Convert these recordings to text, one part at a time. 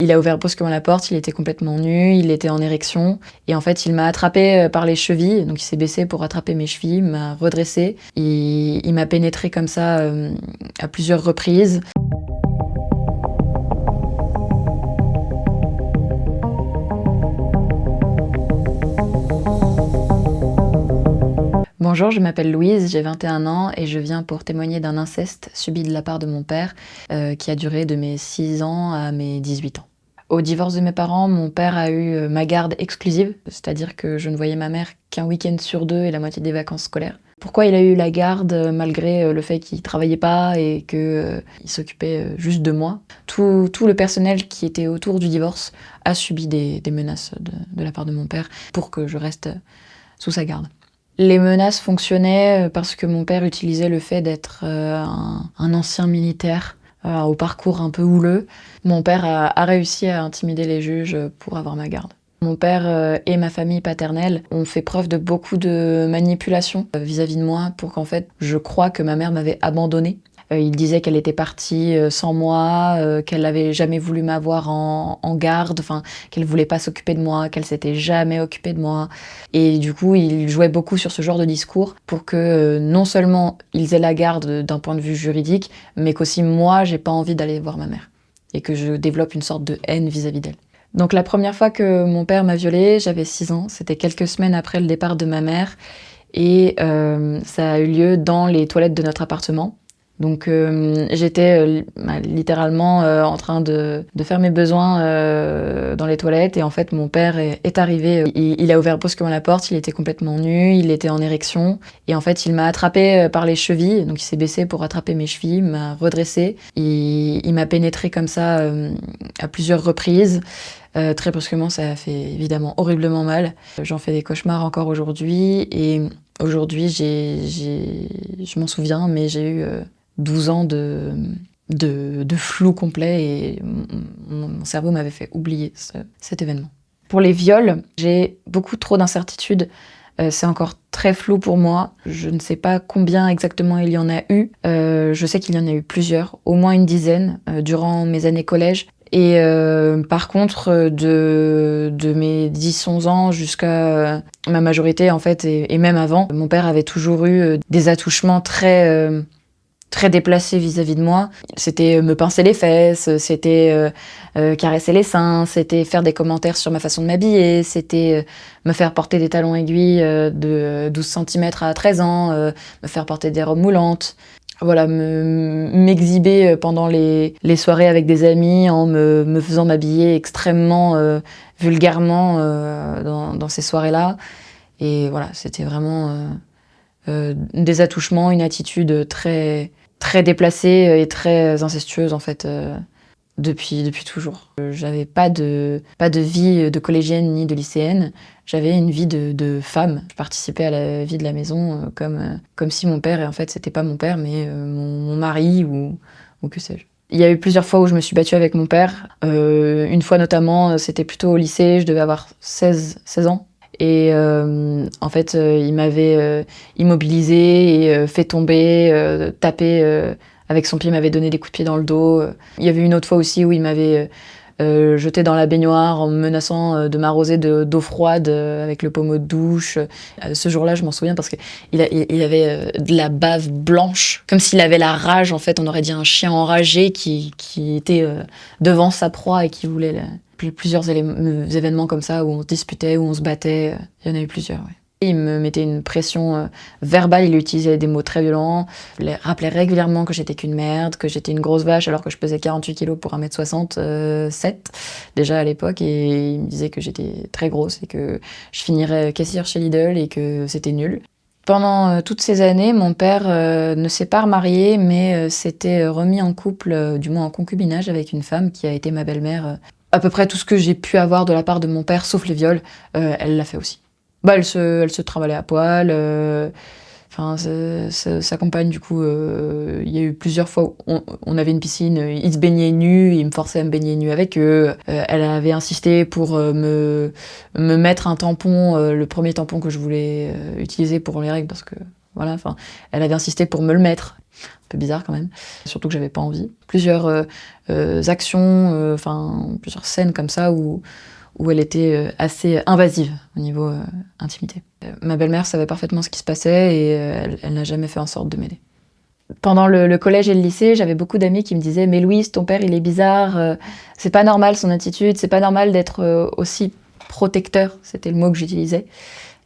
Il a ouvert brusquement la porte, il était complètement nu, il était en érection. Et en fait, il m'a attrapée par les chevilles. Donc il s'est baissé pour attraper mes chevilles, il m'a redressée. Il m'a pénétrée comme ça à plusieurs reprises. Bonjour, je m'appelle Louise, j'ai 21 ans et je viens pour témoigner d'un inceste subi de la part de mon père qui a duré de mes 6 ans à mes 18 ans. Au divorce de mes parents, mon père a eu ma garde exclusive, c'est-à-dire que je ne voyais ma mère qu'un week-end sur 2 et la moitié des vacances scolaires. Pourquoi il a eu la garde malgré le fait qu'il travaillait pas et qu'il s'occupait juste de moi? Tout le personnel qui était autour du divorce a subi des menaces de la part de mon père pour que je reste sous sa garde. Les menaces fonctionnaient parce que mon père utilisait le fait d'être un ancien militaire au parcours un peu houleux. Mon père a réussi à intimider les juges pour avoir ma garde. Mon père et ma famille paternelle ont fait preuve de beaucoup de manipulation vis-à-vis de moi pour qu'en fait, je crois que ma mère m'avait abandonnée. Il disait qu'elle était partie sans moi, qu'elle n'avait jamais voulu m'avoir en garde, enfin, qu'elle voulait pas s'occuper de moi, qu'elle s'était jamais occupée de moi. Et du coup, il jouait beaucoup sur ce genre de discours pour que non seulement ils aient la garde d'un point de vue juridique, mais qu'aussi moi, j'ai pas envie d'aller voir ma mère. Et que je développe une sorte de haine vis-à-vis d'elle. Donc la première fois que mon père m'a violée, j'avais 6 ans. C'était quelques semaines après le départ de ma mère. Et ça a eu lieu dans les toilettes de notre appartement. Donc j'étais littéralement en train de faire mes besoins dans les toilettes et en fait mon père est arrivé, il a ouvert brusquement la porte, il était complètement nu, il était en érection et en fait il m'a attrapée par les chevilles, donc il s'est baissé pour attraper mes chevilles, il m'a redressée, il m'a pénétrée comme ça à plusieurs reprises. Très brusquement, ça a fait évidemment horriblement mal. J'en fais des cauchemars encore aujourd'hui et aujourd'hui je m'en souviens mais j'ai eu 12 ans de flou complet et mon cerveau m'avait fait oublier cet événement. Pour les viols, j'ai beaucoup trop d'incertitudes. C'est encore très flou pour moi. Je ne sais pas combien exactement il y en a eu. Je sais qu'il y en a eu plusieurs, au moins une dizaine, durant mes années collège. Et par contre, de mes 10-11 ans jusqu'à ma majorité, en fait, et même avant, mon père avait toujours eu des attouchements très déplacé vis-à-vis de moi. C'était me pincer les fesses, c'était caresser les seins, c'était faire des commentaires sur ma façon de m'habiller, c'était me faire porter des talons aiguilles de 12 cm à 13 ans, me faire porter des robes moulantes. Voilà, m'exhiber pendant les soirées avec des amis en me faisant m'habiller extrêmement vulgairement dans ces soirées-là. Et voilà, c'était vraiment des attouchements, une attitude très déplacée et très incestueuse en fait depuis toujours. J'avais pas de vie de collégienne ni de lycéenne, j'avais une vie de femme. Je participais à la vie de la maison comme si mon père, et en fait c'était pas mon père mais mon mari ou que sais-je. Il y a eu plusieurs fois où je me suis battue avec mon père. Une fois notamment, c'était plutôt au lycée, je devais avoir 16 ans. Et en fait, il m'avait immobilisée et fait tomber, tapé avec son pied, il m'avait donné des coups de pied dans le dos. Il y avait une autre fois aussi où il m'avait jeté dans la baignoire en me menaçant de m'arroser d'eau froide avec le pommeau de douche. Ce jour-là, je m'en souviens parce qu'il avait de la bave blanche, comme s'il avait la rage. En fait, on aurait dit un chien enragé qui était devant sa proie et qui voulait... Plusieurs événements comme ça où on se disputait, où on se battait, il y en a eu plusieurs. Ouais. Il me mettait une pression verbale, il utilisait des mots très violents, il rappelait régulièrement que j'étais qu'une merde, que j'étais une grosse vache alors que je pesais 48 kilos pour 1m67 déjà à l'époque, et il me disait que j'étais très grosse et que je finirais caissière chez Lidl et que c'était nul. Pendant toutes ces années, mon père ne s'est pas remarié, mais s'était remis en couple, du moins en concubinage avec une femme qui a été ma belle-mère. À peu près tout ce que j'ai pu avoir de la part de mon père, sauf les viols, elle l'a fait aussi. Bah, elle se trimballait à poil. Enfin, sa compagne, du coup, il y a eu plusieurs fois où on avait une piscine, ils se baignaient nus, ils me forçaient à me baigner nus avec eux. Elle avait insisté pour me mettre un tampon, le premier tampon que je voulais utiliser pour les règles, parce que voilà, enfin, elle avait insisté pour me le mettre. Un peu bizarre quand même, surtout que j'avais pas envie. Plusieurs actions, plusieurs scènes comme ça où elle était assez invasive au niveau intimité. Ma belle-mère savait parfaitement ce qui se passait et elle n'a jamais fait en sorte de m'aider. Pendant le collège et le lycée, j'avais beaucoup d'amis qui me disaient « Mais Louise, ton père, il est bizarre, c'est pas normal son attitude, c'est pas normal d'être aussi protecteur », c'était le mot que j'utilisais.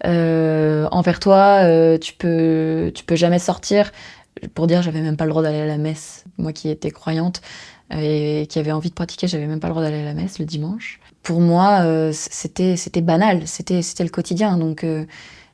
Envers toi, tu peux jamais sortir. Pour dire, j'avais même pas le droit d'aller à la messe. Moi qui étais croyante et qui avait envie de pratiquer, j'avais même pas le droit d'aller à la messe le dimanche. Pour moi, c'était banal, c'était le quotidien. Donc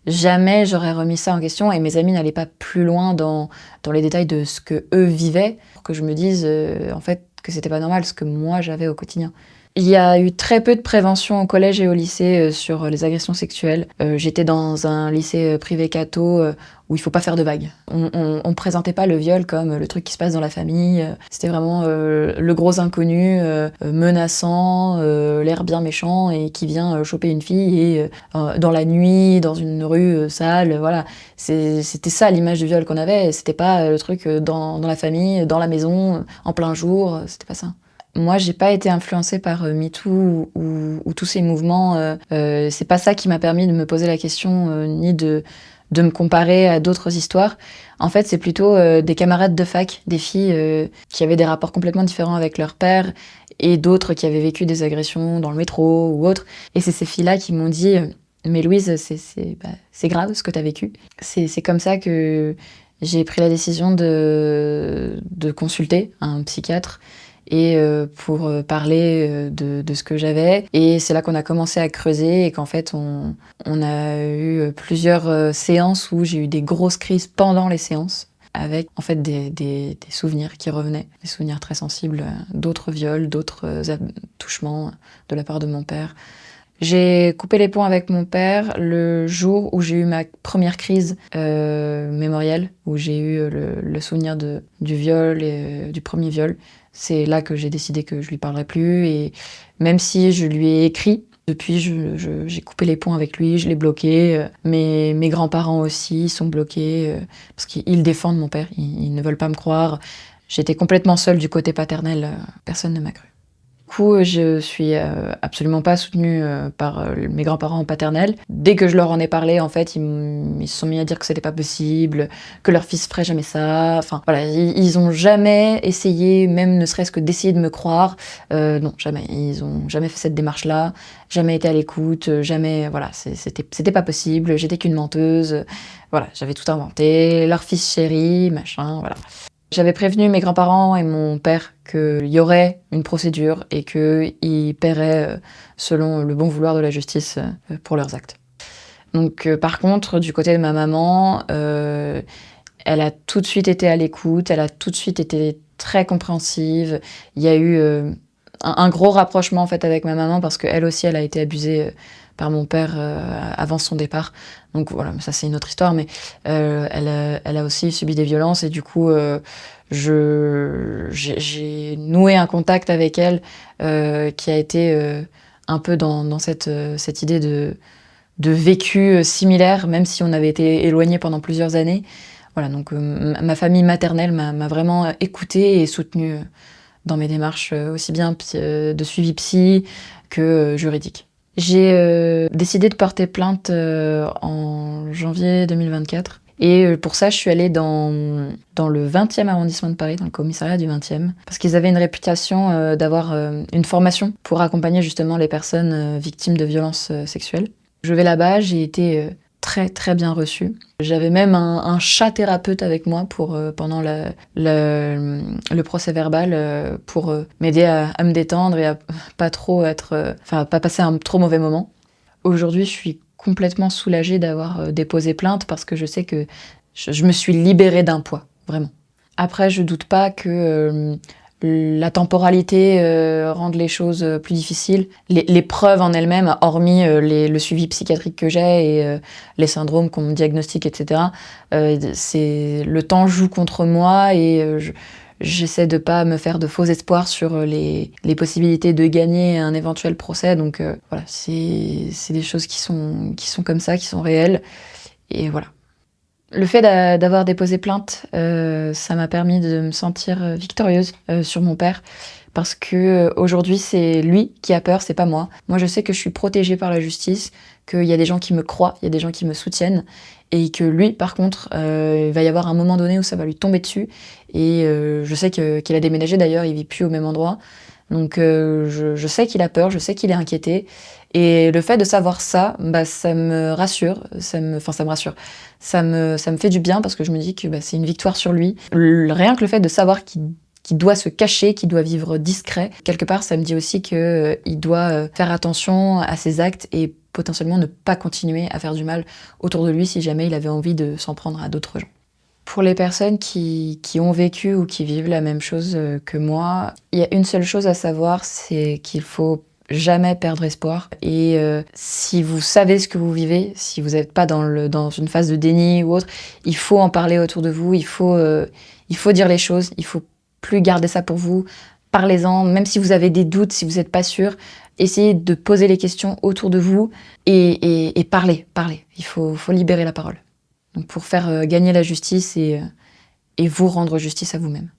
jamais j'aurais remis ça en question et mes amis n'allaient pas plus loin dans les détails de ce que eux vivaient pour que je me dise en fait que c'était pas normal ce que moi j'avais au quotidien. Il y a eu très peu de prévention au collège et au lycée sur les agressions sexuelles. J'étais dans un lycée privé catho où il faut pas faire de vagues. On présentait pas le viol comme le truc qui se passe dans la famille. C'était vraiment le gros inconnu, menaçant, l'air bien méchant et qui vient choper une fille et dans la nuit, dans une rue sale, voilà. C'était ça l'image du viol qu'on avait. C'était pas le truc dans la famille, dans la maison, en plein jour. C'était pas ça. Moi, j'ai pas été influencée par MeToo ou tous ces mouvements. C'est pas ça qui m'a permis de me poser la question, ni de me comparer à d'autres histoires. En fait, c'est plutôt des camarades de fac, des filles qui avaient des rapports complètement différents avec leur père et d'autres qui avaient vécu des agressions dans le métro ou autre. Et c'est ces filles-là qui m'ont dit mais Louise, c'est grave ce que t'as vécu. C'est comme ça que j'ai pris la décision de consulter un psychiatre et pour parler de ce que j'avais. Et c'est là qu'on a commencé à creuser et qu'en fait, on a eu plusieurs séances où j'ai eu des grosses crises pendant les séances avec en fait des souvenirs qui revenaient, des souvenirs très sensibles, d'autres viols, d'autres attouchements de la part de mon père. J'ai coupé les ponts avec mon père le jour où j'ai eu ma première crise mémorielle, où j'ai eu le souvenir du viol et du premier viol. C'est là que j'ai décidé que je lui parlerais plus et même si je lui ai écrit, depuis j'ai coupé les ponts avec lui, je l'ai bloqué. Mes grands-parents aussi sont bloqués parce qu'ils défendent mon père, ils ne veulent pas me croire. J'étais complètement seule du côté paternel, personne ne m'a cru. Du coup, je suis absolument pas soutenue par mes grands-parents paternels. Dès que je leur en ai parlé, en fait, ils se sont mis à dire que c'était pas possible, que leur fils ferait jamais ça. Enfin, voilà, ils ont jamais essayé, même ne serait-ce que d'essayer de me croire. Non, jamais. Ils ont jamais fait cette démarche-là, jamais été à l'écoute, jamais. Voilà, c'était pas possible. J'étais qu'une menteuse. Voilà, j'avais tout inventé. Leur fils chéri, machin, voilà. J'avais prévenu mes grands-parents et mon père qu'il y aurait une procédure et qu'ils paieraient selon le bon vouloir de la justice pour leurs actes. Donc par contre, du côté de ma maman, elle a tout de suite été à l'écoute, elle a tout de suite été très compréhensive. Il y a eu un gros rapprochement en fait avec ma maman parce qu'elle aussi, elle a été abusée par mon père avant son départ. Donc voilà, ça c'est une autre histoire, mais elle a aussi subi des violences et du coup, j'ai noué un contact avec elle qui a été un peu dans cette idée de vécu similaire, même si on avait été éloignés pendant plusieurs années. Voilà, donc ma famille maternelle m'a vraiment écoutée et soutenue dans mes démarches aussi bien de suivi psy que juridique. J'ai décidé de porter plainte en janvier 2024. Et pour ça, je suis allée dans le 20e arrondissement de Paris, dans le commissariat du 20e, parce qu'ils avaient une réputation d'avoir une formation pour accompagner justement les personnes victimes de violences sexuelles. Je vais là-bas, j'ai été très très bien reçue. J'avais même un chat thérapeute avec moi pendant le procès verbal pour m'aider à me détendre et à pas trop pas passer un trop mauvais moment. Aujourd'hui, je suis complètement soulagée d'avoir déposé plainte parce que je sais que je me suis libérée d'un poids, vraiment. Après, je doute pas que la temporalité rende les choses plus difficiles. Les preuves en elles-mêmes, hormis le suivi psychiatrique que j'ai et les syndromes qu'on me diagnostique, etc., le temps joue contre moi et j'essaie de pas me faire de faux espoirs sur les possibilités de gagner un éventuel procès. Donc voilà, c'est des choses qui sont comme ça, qui sont réelles. Et voilà. Le fait d'avoir déposé plainte, ça m'a permis de me sentir, victorieuse, sur mon père parce que, aujourd'hui, c'est lui qui a peur, c'est pas moi. Moi, je sais que je suis protégée par la justice, qu'il y a des gens qui me croient, il y a des gens qui me soutiennent et que lui, par contre, il va y avoir un moment donné où ça va lui tomber dessus et je sais qu'il a déménagé d'ailleurs, il vit plus au même endroit. Donc je sais qu'il a peur, je sais qu'il est inquiété et le fait de savoir ça, bah, ça me rassure, ça me rassure. Ça me fait du bien parce que je me dis que, bah, c'est une victoire sur lui. Rien que le fait de savoir qu'il doit se cacher, qu'il doit vivre discret, quelque part, ça me dit aussi qu'il doit, faire attention à ses actes et potentiellement ne pas continuer à faire du mal autour de lui si jamais il avait envie de s'en prendre à d'autres gens. Pour les personnes qui ont vécu ou qui vivent la même chose, que moi, il y a une seule chose à savoir, c'est qu'il faut jamais perdre espoir et si vous savez ce que vous vivez, si vous n'êtes pas dans une phase de déni ou autre, il faut en parler autour de vous, il faut dire les choses, il faut plus garder ça pour vous. Parlez-en, même si vous avez des doutes, si vous n'êtes pas sûr, essayez de poser les questions autour de vous et parlez, parlez. Il faut libérer la parole. Donc pour faire gagner la justice et vous rendre justice à vous-même.